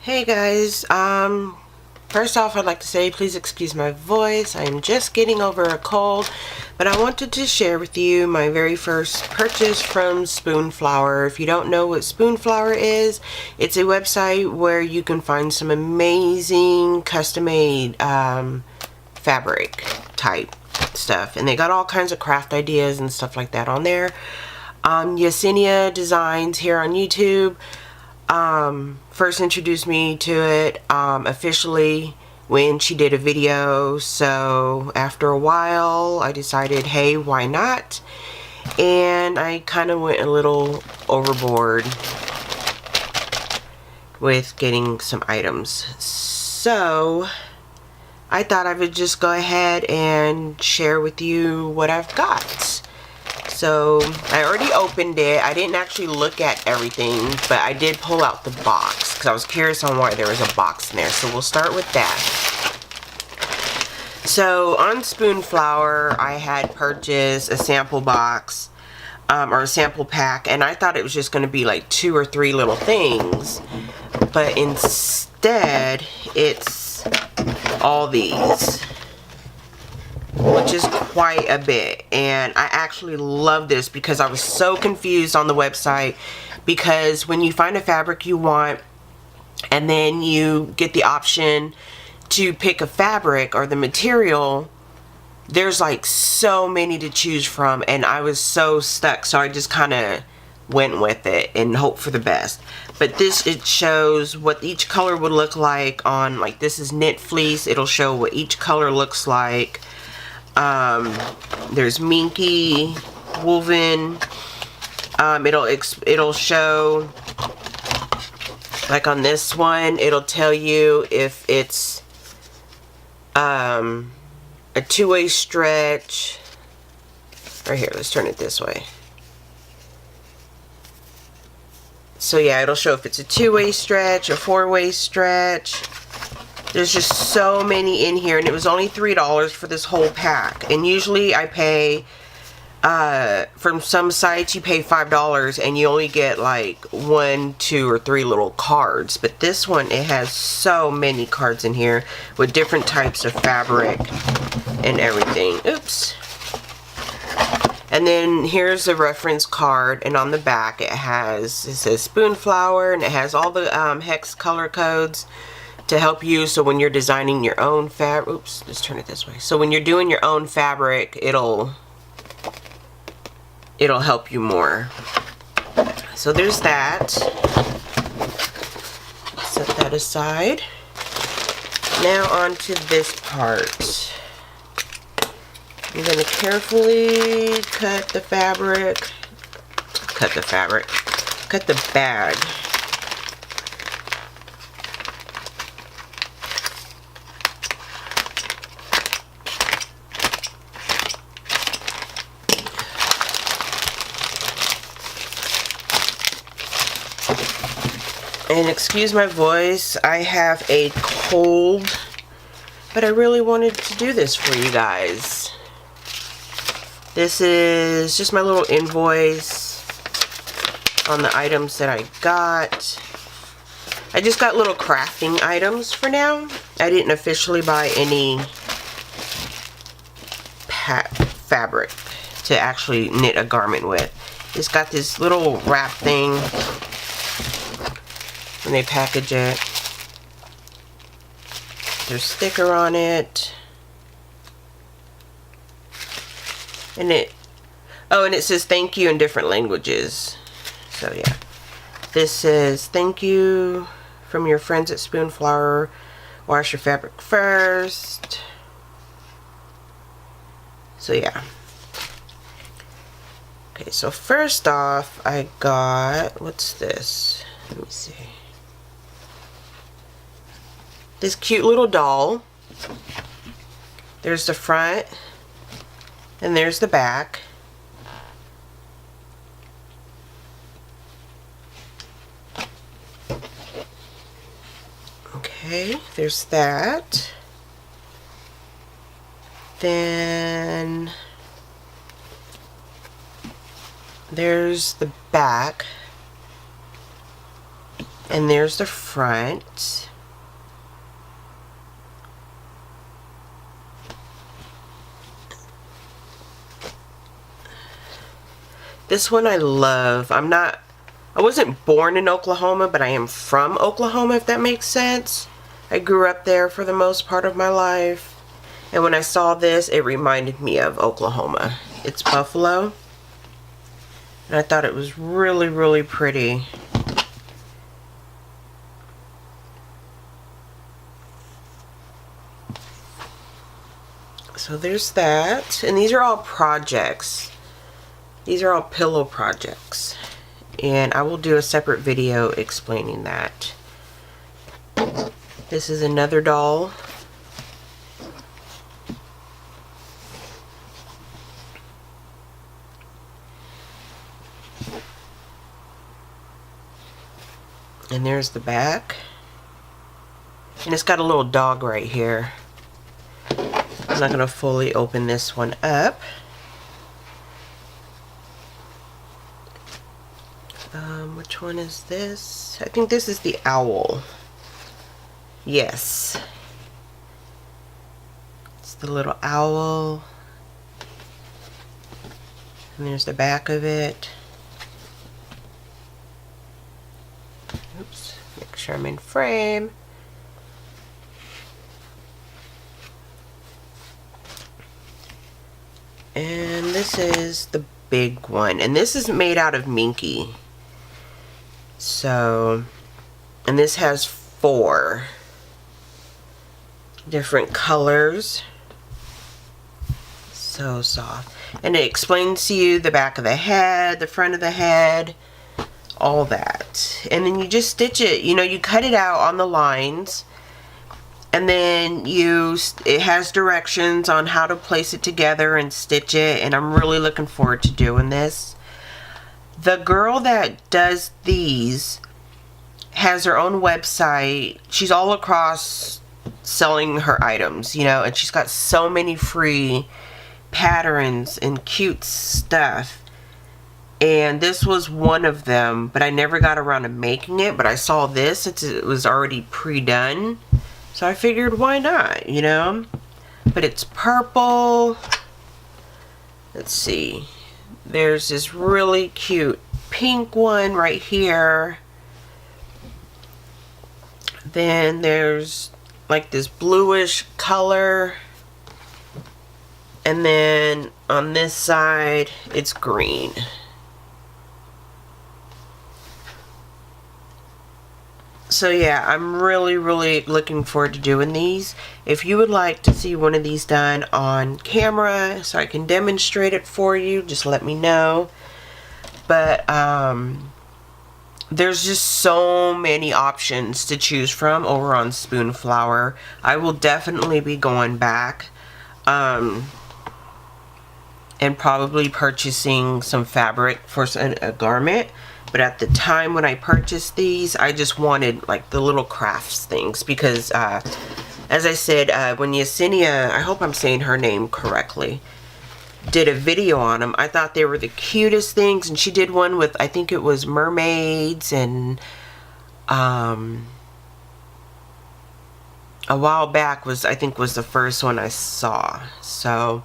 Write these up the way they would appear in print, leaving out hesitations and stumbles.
Hey guys, first off I'd like to say please excuse my voice. I'm just getting over a cold, but I wanted to share with you my very first purchase from Spoonflower. If you don't know what Spoonflower is, it's a website where you can find some amazing custom-made fabric type stuff, and they got all kinds of craft ideas and stuff like that on there. YESENIA Designs here on YouTube first introduced me to it officially when she did a video, so after a while I decided, hey, why not? And I kind of went a little overboard with getting some items, so I thought I would just go ahead and share with you what I've got. So I already opened it. I didn't actually look at everything, but I did pull out the box because I was curious on why there was a box in there. So we'll start with that. So on Spoonflower, I had purchased a sample box or a sample pack, and I thought it was just going to be like 2 or 3 little things, but instead it's all these, which is quite a bit. And I actually love this because I was so confused on the website, because when you find a fabric you want and then you get the option to pick a fabric or the material, there's like so many to choose from, and I was so stuck, so I just kind of went with it and hope for the best. But this, it shows what each color would look like on, like, this is knit fleece. It'll show what each color looks like. There's minky, woven. It'll show, like on this one, it'll tell you if it's a 2-way stretch. Right here, let's turn it this way. So yeah, it'll show if it's a 2-way stretch, a 4-way stretch. There's just so many in here, and it was only $3 for this whole pack. And usually I pay, from some sites you pay $5 and you only get like 1, 2, or 3 little cards. But this one, it has so many cards in here with different types of fabric and everything. Oops. And then here's a reference card, and on the back it says Spoonflower, and it has all the hex color codes to help you. So when you're designing your own fabric, oops, let's turn it this way. So when you're doing your own fabric, it'll help you more. So there's that. Set that aside. Now on to this part. I'm going to carefully cut the bag. And excuse my voice, I have a cold, but I really wanted to do this for you guys. This is just my little invoice on the items that I got. I just got little crafting items for now. I didn't officially buy any fabric to actually knit a garment with. It's got this little wrap thing when they package it. There's a sticker on it. And it says thank you in different languages. So yeah. This says thank you from your friends at Spoonflower. Wash your fabric first. So yeah. Okay, so first off I got, what's this? Let me see. This cute little doll. There's the front. And there's the back. Okay, there's that. Then there's the back. And there's the front. This one I love. I wasn't born in Oklahoma, but I am from Oklahoma, if that makes sense. I grew up there for the most part of my life. And when I saw this, it reminded me of Oklahoma. It's buffalo. And I thought it was really, really pretty. So there's that. And these are all projects. These are all pillow projects. And I will do a separate video explaining that. This is another doll. And there's the back. And it's got a little dog right here. I'm not going to fully open this one up. Which one is this? I think this is the owl. Yes. It's the little owl. And there's the back of it. Oops. Make sure I'm in frame. And this is the big one. And this is made out of minky. So, and this has 4 different colors. So soft. And it explains to you the back of the head, the front of the head, all that. And then you just stitch it. You know, you cut it out on the lines. And then it has directions on how to place it together and stitch it. And I'm really looking forward to doing this. The girl that does these has her own website. She's all across selling her items, you know, and she's got so many free patterns and cute stuff. And this was one of them, but I never got around to making it. But I saw this, it was already pre-done. So I figured, why not, you know? But it's purple. Let's see. There's this really cute pink one right here. Then there's like this bluish color. And then on this side, it's green. So yeah, I'm really, really looking forward to doing these. If you would like to see one of these done on camera so I can demonstrate it for you, just let me know. But there's just so many options to choose from over on Spoonflower. I will definitely be going back and probably purchasing some fabric for a garment. But at the time when I purchased these, I just wanted like the little crafts things because, as I said, when Yesenia, I hope I'm saying her name correctly, did a video on them, I thought they were the cutest things. And she did one with, I think it was mermaids, and a while back I think was the first one I saw. So,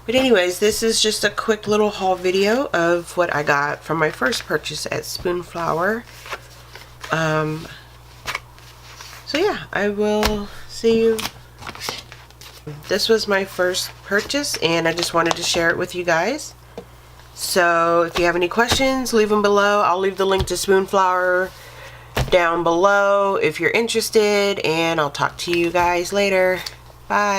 but anyways, this is just a quick little haul video of what I got from my first purchase at Spoonflower. So yeah, I will see you. This was my first purchase, and I just wanted to share it with you guys. So if you have any questions, leave them below. I'll leave the link to Spoonflower down below if you're interested, and I'll talk to you guys later. Bye.